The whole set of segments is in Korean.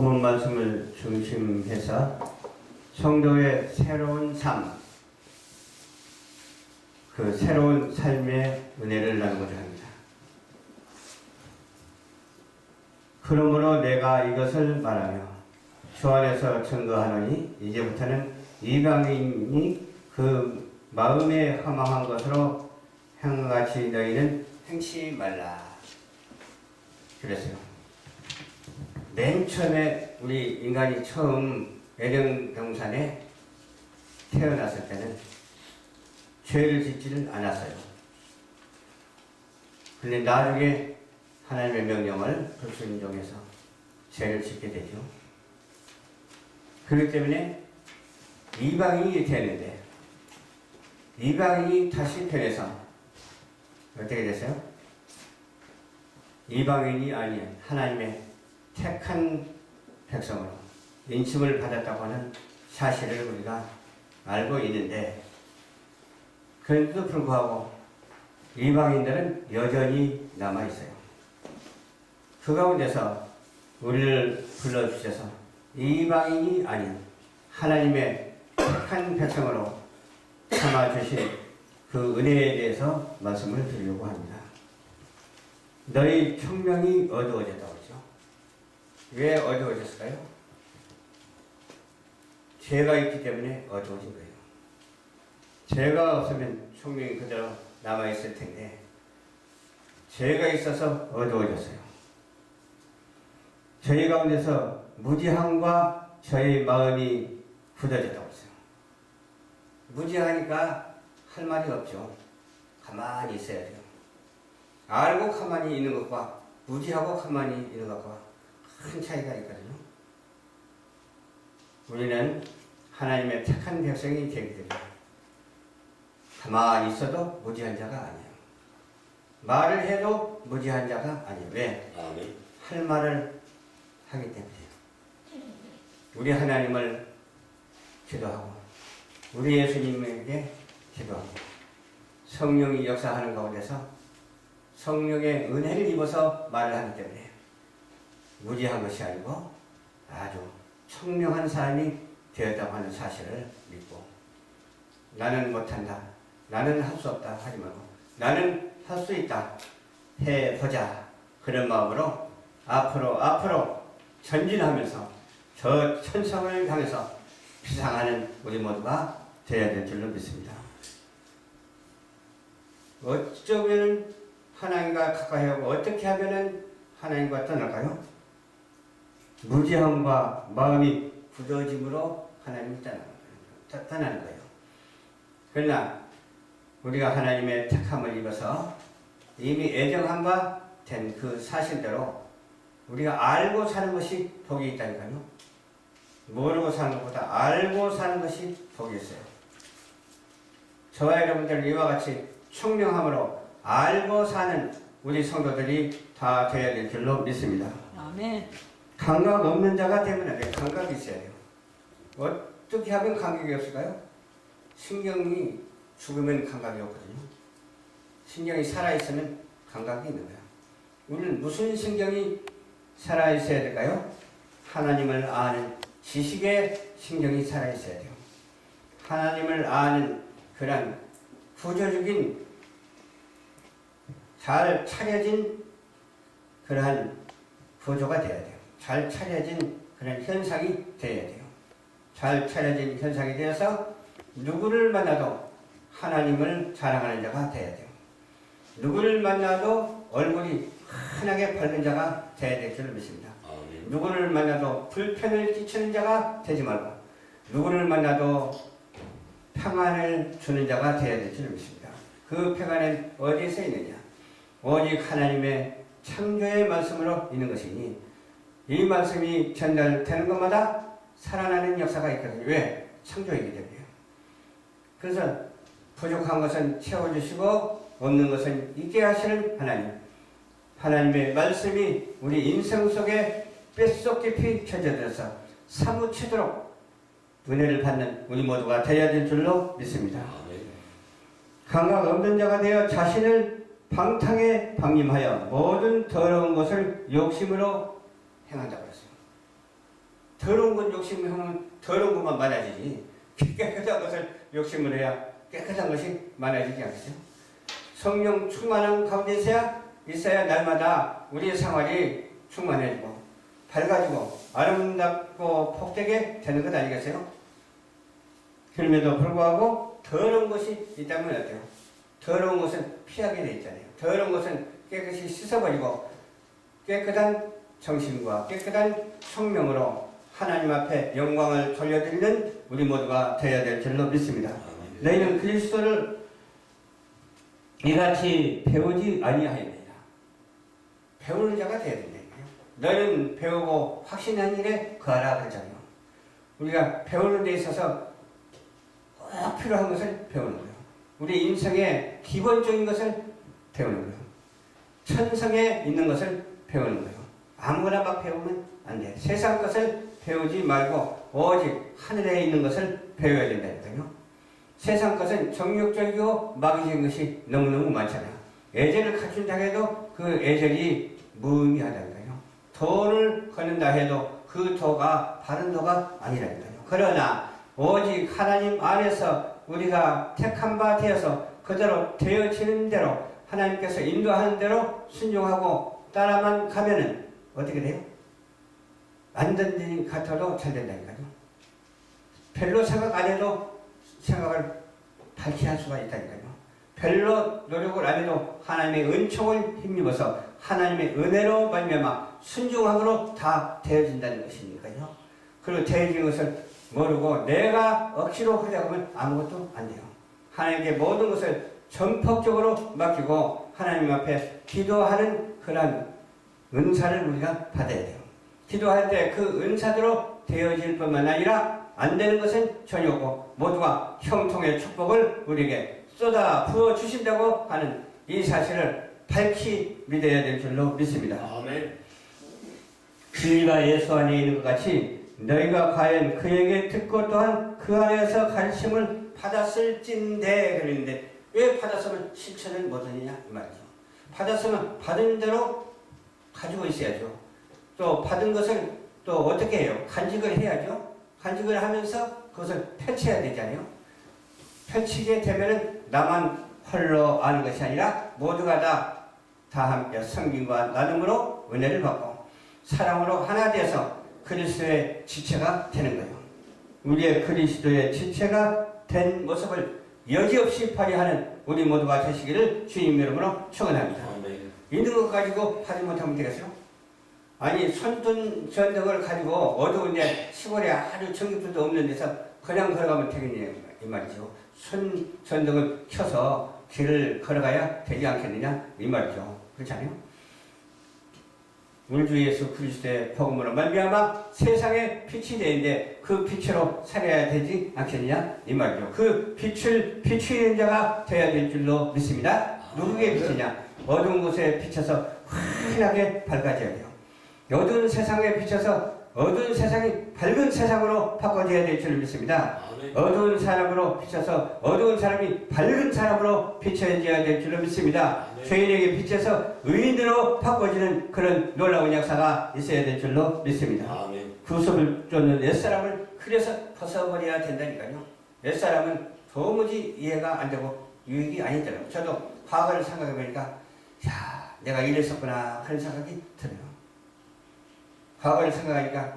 본문 말씀을 중심해서 성도의 새로운 삶, 그 새로운 삶의 은혜를 나누고자 합니다. 그러므로 내가 이것을 말하며 주 안에서 증거하노니 이제부터는 이방인이 그 마음에 허망한 것으로 행같이 너희는 행치 말라. 그랬어요. 맨 처음에 우리 인간이 처음 에덴 동산에 태어났을 때는 죄를 짓지는 않았어요. 그런데 나중에 하나님의 명령을 불순종해서 죄를 짓게 되죠. 그렇기 때문에 이방인이 되는데 이방인이 다시 변해서 어떻게 됐어요? 이방인이 아닌 하나님의 택한 백성으로 인침을 받았다고 하는 사실을 우리가 알고 있는데, 그런데도 불구하고 이방인들은 여전히 남아있어요. 그 가운데서 우리를 불러주셔서 이방인이 아닌 하나님의 택한 백성으로 삼아주신 그 은혜에 대해서 말씀을 드리려고 합니다. 너희 총명이 어두워졌다고 하죠. 왜 어두워졌을까요? 죄가 있기 때문에 어두워진 거예요. 죄가 없으면 총명이 그대로 남아있을 텐데 죄가 있어서 어두워졌어요. 저희 가운데서 무지함과 저희 마음이 굳어졌다고 했어요. 무지하니까 할 말이 없죠. 가만히 있어야 돼요. 알고 가만히 있는 것과 무지하고 가만히 있는 것과 큰 차이가 있거든요. 우리는 하나님의 택한 백성이 되기 때문에 가만히 있어도 무지한 자가 아니에요. 말을 해도 무지한 자가 아니에요. 왜? 할 말을 하기 때문에요. 우리 하나님을 기도하고 우리 예수님에게 기도하고 성령이 역사하는 가운데서 성령의 은혜를 입어서 말을 하기 때문에 무지한 것이 아니고 아주 청명한 사람이 되었다고 하는 사실을 믿고, 나는 못한다, 나는 할 수 없다 하지 말고 나는 할 수 있다 해보자, 그런 마음으로 앞으로 전진하면서 저 천성을 향해서 비상하는 우리 모두가 되어야 될 줄로 믿습니다. 어쩌면 하나님과 가까이 하고 어떻게 하면 하나님과 떠날까요? 무지함과 마음이 굳어짐으로 하나님이 떠나는 거예요. 그러나 우리가 하나님의 택함을 입어서 이미 애정함과 된 그 사실대로 우리가 알고 사는 것이 복이 있다니까요. 모르고 사는 것보다 알고 사는 것이 복이 있어요. 저와 여러분들 이와 같이 총명함으로 알고 사는 우리 성도들이 다 되어야 될 줄로 믿습니다. 아멘. 감각 없는 자가 되면 안 돼요. 감각이 있어야 돼요. 어떻게 하면 감각이 없을까요? 신경이 죽으면 감각이 없거든요. 신경이 살아있으면 감각이 있는 거예요. 우리는 무슨 신경이 살아있어야 될까요? 하나님을 아는 지식의 신경이 살아있어야 돼요. 하나님을 아는 그런 구조적인 잘 차려진 그러한 구조가 되어야 돼요. 잘 차려진 그런 현상이 되어야 돼요. 잘 차려진 현상이 되어서 누구를 만나도 하나님을 자랑하는 자가 되어야 돼요. 누구를 만나도 얼굴이 환하게 밝은 자가 되어야 될 줄 믿습니다. 누구를 만나도 불편을 끼치는 자가 되지 말고 누구를 만나도 평안을 주는 자가 되어야 될 줄 믿습니다. 그 평안은 어디에서 있느냐? 오직 하나님의 창조의 말씀으로 있는 것이니 이 말씀이 전달되는 것마다 살아나는 역사가 있거든요. 왜? 창조이기 때문에요. 그래서 부족한 것은 채워주시고 없는 것은 있게 하시는 하나님, 하나님의 말씀이 우리 인생 속에 뼛속 깊이 켜져들어서 사무치도록 은혜를 받는 우리 모두가 되어야 될 줄로 믿습니다. 감각 없는 자가 되어 자신을 방탕에 방임하여 모든 더러운 것을 욕심으로 행한다고 했어요. 더러운 건 욕심을 하면 더러운 것만 많아지지. 깨끗한 것을 욕심을 해야 깨끗한 것이 많아지지 않겠죠? 성령 충만한 가운데 있어야 날마다 우리의 생활이 충만해지고 밝아지고 아름답고 복되게 되는 것 아니겠어요? 그럼에도 불구하고 더러운 것이 있다면 어때요? 더러운 것은 피하게 돼 있잖아요. 더러운 것은 깨끗이 씻어버리고 깨끗한 정신과 깨끗한 성령으로 하나님 앞에 영광을 돌려드리는 우리 모두가 되어야 될 줄로 믿습니다. 너희는 그리스도를 이같이 배우지 아니하였느니라. 배우는 자가 되어야 된다니까요. 너는 배우고 확신한 일에 거하라 그러잖아요. 우리가 배우는 데 있어서 꼭 필요한 것을 배우는 거예요. 우리 인생의 기본적인 것을 배우는 거예요. 천성에 있는 것을 배우는 거예요. 아무거나 막 배우면 안 돼요. 세상 것을 배우지 말고 오직 하늘에 있는 것을 배워야 된다니까요. 세상 것은 정욕적이고 마귀적인 것이 너무너무 많잖아요. 애절을 갖춘다 해도 그 애절이 무의미하다니까요. 도를 걷는다 해도 그 도가 바른 도가 아니라니까요. 그러나 오직 하나님 안에서 우리가 택한 바 되어서 그대로 되어지는 대로 하나님께서 인도하는 대로 순종하고 따라만 가면은 어떻게 돼요? 안 된 일 같아도 잘 된다니까요. 별로 생각 안 해도 생각을 밝게 할 수가 있다니까요. 별로 노력을 안 해도 하나님의 은총을 힘입어서 하나님의 은혜로 말미암아 순종함으로 다 되어진다는 것이니까요. 그리고 되어진 것을 모르고 내가 억지로 하려고 하면 아무것도 안 돼요. 하나님께 모든 것을 전폭적으로 맡기고 하나님 앞에 기도하는 그런 은사를 우리가 받아야 돼요. 기도할 때 그 은사대로 되어질 뿐만 아니라 안 되는 것은 전혀 없고 모두가 형통의 축복을 우리에게 쏟아 부어 주신다고 하는 이 사실을 밝히 믿어야 될 줄로 믿습니다. 아멘. 진리가 예수 안에 있는 것 같이 너희가 과연 그에게 듣고 또한 그 안에서 가르침을 받았을진데 그랬는데 왜 받았으면 실천을 못하느냐 이 말이죠. 받았으면 받은 대로 가지고 있어야죠. 또 받은 것을 또 어떻게 해요? 간직을 해야죠. 간직을 하면서 그것을 펼쳐야 되잖아요. 펼치게 되면은 나만 홀로 아는 것이 아니라 모두가 다 함께 성김과 나눔으로 은혜를 받고 사랑으로 하나 되어서 그리스도의 지체가 되는 거예요. 우리의 그리스도의 지체가 된 모습을 여지없이 발휘하는 우리 모두가 되시기를 주님 이름으로 축원합니다. 있는 것 가지고 하지 못하면 되겠어요? 아니 손등 전등을 가지고 어두운데 시골에 아주 전기불도 없는 데서 그냥 걸어가면 되겠냐 이 말이죠. 손 전등을 켜서 길을 걸어가야 되지 않겠느냐 이 말이죠. 그렇지 않아요? 우리 주 예수 그리스도의 복음으로 말미암아 세상에 빛이 되는데 그 빛으로 살아야 되지 않겠느냐 이 말이죠. 그 빛을 비추는 자가 되어야 될 줄로 믿습니다. 누구에게 비치냐? 어두운 곳에 비춰서 환하게 밝아져야 돼요. 어두운 세상에 비춰서 어두운 세상이 밝은 세상으로 바꿔져야 될 줄 믿습니다. 어두운 사람으로 비춰서 어두운 사람이 밝은 사람으로 비춰져야 될 줄로 믿습니다. 죄인에게 비춰서 의인으로 바꿔지는 그런 놀라운 역사가 있어야 될 줄로 믿습니다. 구속을 쫓는 옛사람을 그래서 벗어버려야 된다니까요. 옛사람은 도무지 이해가 안 되고 유익이 아니더라고요. 저도 과거를 생각해보니까 야 내가 이랬었구나 그런 생각이 들어요. 과거를 생각하니까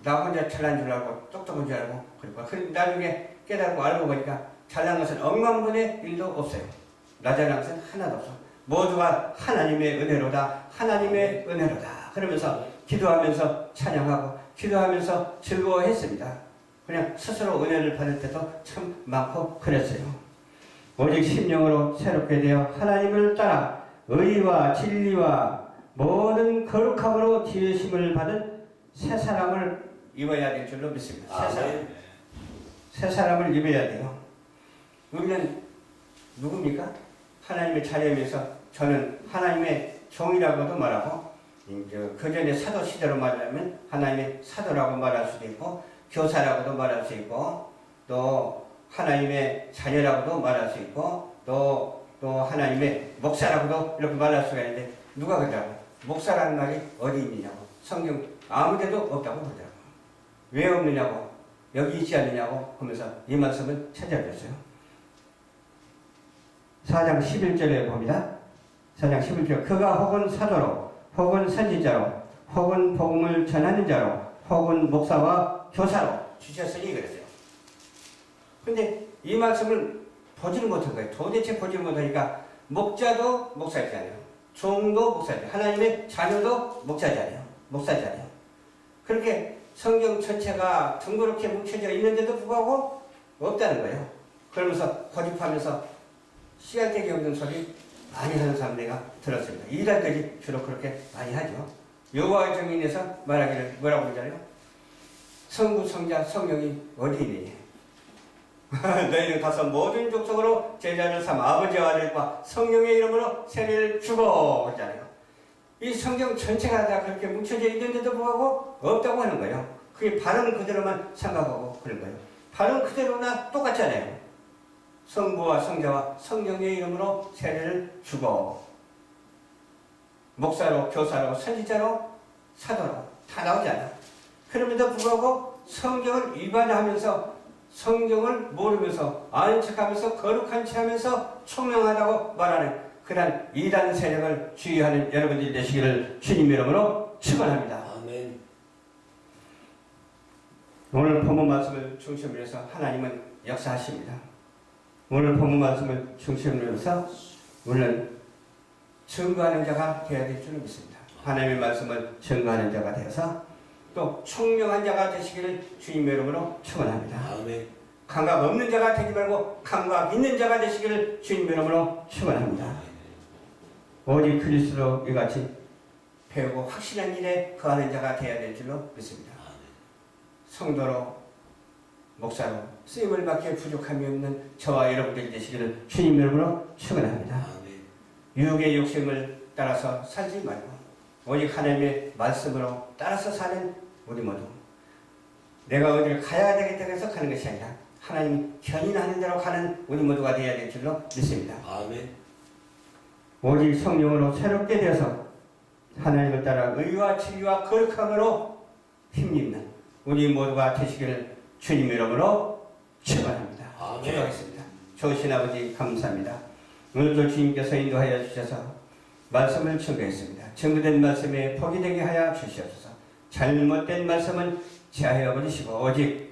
나 혼자 잘난 줄 알고 똑똑한 줄 알고 그리고 나중에 깨달고 알고 보니까 잘난 것은 억만분의 일도 없어요. 나 잘난 것은 하나도 없어. 모두가 하나님의 은혜로다. 하나님의 은혜로다. 그러면서 기도하면서 찬양하고 기도하면서 즐거워했습니다. 그냥 스스로 은혜를 받을 때도 참 많고 그랬어요. 오직 심령으로 새롭게 되어 하나님을 따라 의와 진리와 모든 거룩함으로 지으심을 받은 새 사람을 입어야 될 줄로 믿습니다. 새 사람을 입어야 돼요. 우리는 누굽니까? 하나님의 자녀이면서 저는 하나님의 종이라고도 말하고 그 전에 사도 시대로 말하면 하나님의 사도라고 말할 수도 있고 교사라고도 말할 수 있고 또 하나님의 자녀라고도 말할 수 있고 또 하나님의 목사라고도 이렇게 말할 수가 있는데 누가 그러더라고? 목사라는 말이 어디 있느냐고. 성경 아무 데도 없다고 그러더라고. 왜 없느냐고, 여기 있지 않느냐고 하면서 이 말씀을 찾아드렸어요. 4장 11절에 봅니다. 4장 11절 그가 혹은 사도로 혹은 선지자로 혹은 복음을 전하는 자로 혹은 목사와 교사로 주셨으니 그랬어요. 근데 이 말씀을 보지를 못한 거예요. 도대체 보지를 못하니까 목자도 목사잖아요. 종도 목사잖아요. 하나님의 자녀도 목사잖아요. 목사잖아요. 그렇게 성경 전체가 둥그렇게 뭉쳐져 있는데도 불구하고 없다는 거예요. 그러면서 고집하면서 씨알데기 없는 소리 많이 하는 사람 내가 들었습니다. 이달까지 주로 그렇게 많이 하죠. 여호와의 증인에서 말하기를 뭐라고 그러잖아요. 성부, 성자, 성령이 어디 있느냐. 너희는 가서 모든 족속으로 제자를 삼아 아버지와 아들과 성령의 이름으로 세례를 주고 그러잖아요. 이 성경 전체가 다 그렇게 뭉쳐져 있는데도 불구하고 없다고 하는 거예요. 그게 발음 그대로만 생각하고 그런 거예요. 발음 그대로나 똑같잖아요. 성부와 성자와 성령의 이름으로 세례를 주고 목사로, 교사로, 선지자로, 사도로 다 나오잖아요. 그럼에도 불구하고 성경을 위반하면서 성경을 모르면서 아는 척하면서 거룩한 척하면서 총명하다고 말하는 그런 이단 세력을 주의하는 여러분들이 되시기를 주님 이름으로 축원합니다. 아멘. 오늘 본문 말씀을 중심으로 해서 하나님은 역사하십니다. 오늘 본문 말씀을 중심으로 해서 우리는 증거하는 자가 되어야 될 줄을 믿습니다. 하나님의 말씀을 증거하는 자가 되어서 또 총명한 자가 되시기를 주님의 이름으로 축원합니다. 아멘. 감각 없는 자가 되지 말고 감각 있는 자가 되시기를 주님의 이름으로 축원합니다. 오직 그리스도 이같이 배우고 확실한 일에 거하는 자가 되어야 될 줄로 믿습니다. 성도로 목사로 쓰임을 받기에 부족함이 없는 저와 여러분들이 되시기를 주님의 이름으로 축원합니다. 유혹의 욕심을 따라서 살지 말고 오직 하나님의 말씀으로 따라서 사는 우리 모두 내가 어디를 가야 되겠다 해서 가는 것이 아니라 하나님이 견인하는 대로 가는 우리 모두가 되어야 될 줄로 믿습니다. 아멘. 오직 성령으로 새롭게 되어서 하나님을 따라 의와 진리와 거룩함으로 힘입는 우리 모두가 되시기를 주님 이름으로 축원합니다. 기도하겠습니다. 좋으신 아버지 감사합니다. 오늘도 주님께서 인도하여 주셔서 말씀을 증거했습니다. 증거된 말씀에 복이 되게 하여 주시옵소서. 잘못된 말씀은 제하여 버리시고 오직